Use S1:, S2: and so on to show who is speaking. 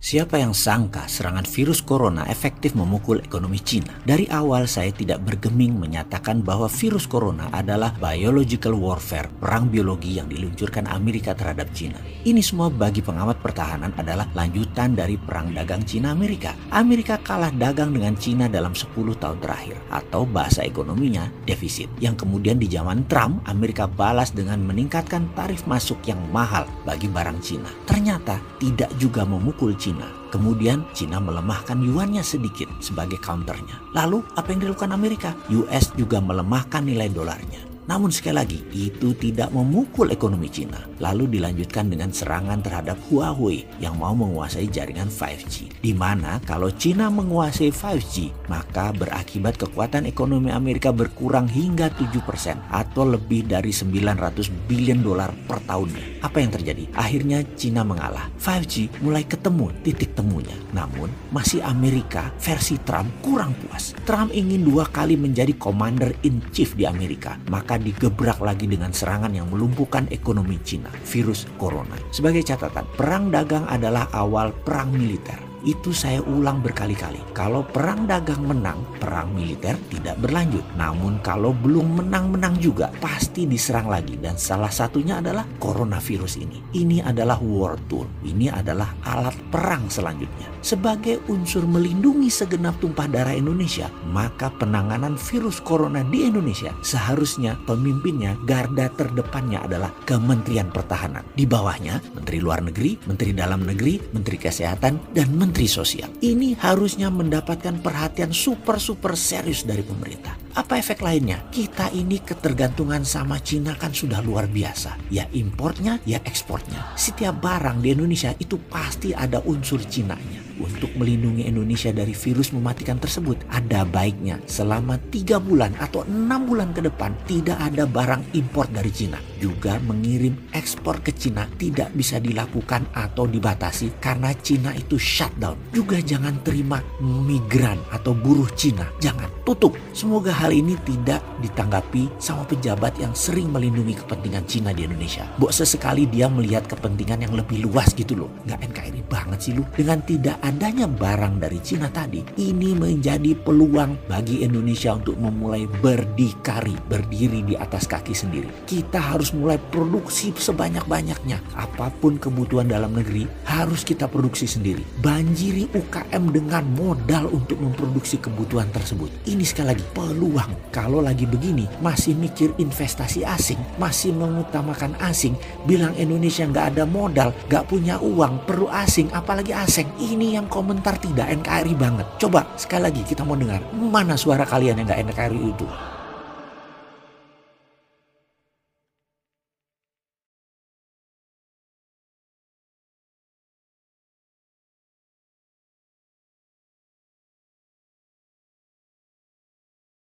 S1: Siapa yang sangka serangan virus corona efektif memukul ekonomi Cina? Dari awal saya tidak bergeming menyatakan bahwa virus corona adalah biological warfare, perang biologi yang diluncurkan Amerika terhadap Cina. Ini semua bagi pengamat pertahanan adalah lanjutan dari perang dagang Cina-Amerika. Amerika kalah dagang dengan Cina dalam 10 tahun terakhir, atau bahasa ekonominya defisit, yang kemudian di zaman Trump, Amerika balas dengan meningkatkan tarif masuk yang mahal bagi barang Cina. Ternyata tidak juga memukul Cina. Kemudian Cina melemahkan yuannya sedikit sebagai counternya. Lalu apa yang dilakukan Amerika? US juga melemahkan nilai dolarnya. Namun sekali lagi, itu tidak memukul ekonomi Cina. Lalu dilanjutkan dengan serangan terhadap Huawei yang mau menguasai jaringan 5G. Di mana kalau Cina menguasai 5G, maka berakibat kekuatan ekonomi Amerika berkurang hingga 7% atau lebih dari 900 billion dolar per tahunnya. Apa yang terjadi? Akhirnya Cina mengalah. 5G mulai ketemu titik temunya. Namun masih Amerika versi Trump kurang puas. Trump ingin 2 kali menjadi commander in chief di Amerika. Maka digebrak lagi dengan serangan yang melumpuhkan ekonomi Cina, virus corona. Sebagai catatan, perang dagang adalah awal perang militer. Itu saya ulang berkali-kali. Kalau perang dagang menang, perang militer tidak berlanjut. Namun kalau belum menang-menang juga, pasti diserang lagi. Dan salah satunya adalah coronavirus ini. Ini adalah war tool. Ini adalah alat perang selanjutnya. Sebagai unsur melindungi segenap tumpah darah Indonesia, maka penanganan virus corona di Indonesia seharusnya pemimpinnya, garda terdepannya adalah Kementerian Pertahanan. Di bawahnya, Menteri Luar Negeri, Menteri Dalam Negeri, Menteri Kesehatan, dan Menteri Sosial. Ini harusnya mendapatkan perhatian super serius dari pemerintah. Apa efek lainnya? Kita ini ketergantungan sama Cina kan sudah luar biasa. Ya importnya, ya ekspornya. Setiap barang di Indonesia itu pasti ada unsur Cinanya. Untuk melindungi Indonesia dari virus mematikan tersebut, ada baiknya selama 3 bulan atau 6 bulan ke depan tidak ada barang impor dari Cina. Juga mengirim ekspor ke Cina tidak bisa dilakukan atau dibatasi karena Cina itu shutdown. Juga jangan terima migran atau buruh Cina. Jangan, tutup. Semoga hal ini tidak ditanggapi sama pejabat yang sering melindungi kepentingan Cina di Indonesia. Sesekali dia melihat kepentingan yang lebih luas gitu loh. Nggak NKRI banget sih lu. Dengan tidak adanya barang dari Cina tadi, ini menjadi peluang bagi Indonesia untuk memulai berdiri di atas kaki sendiri. Kita harus mulai produksi sebanyak-banyaknya. Apapun kebutuhan dalam negeri harus kita produksi sendiri. Banjiri UKM dengan modal untuk memproduksi kebutuhan tersebut. Ini sekali lagi peluang. Kalau lagi begini masih mikir investasi asing, masih mengutamakan asing, bilang Indonesia nggak ada modal, nggak punya uang, perlu asing, apalagi asing. Ini yang komentar tidak NKRI banget. Coba sekali lagi kita mau dengar mana suara kalian yang nggak NKRI itu.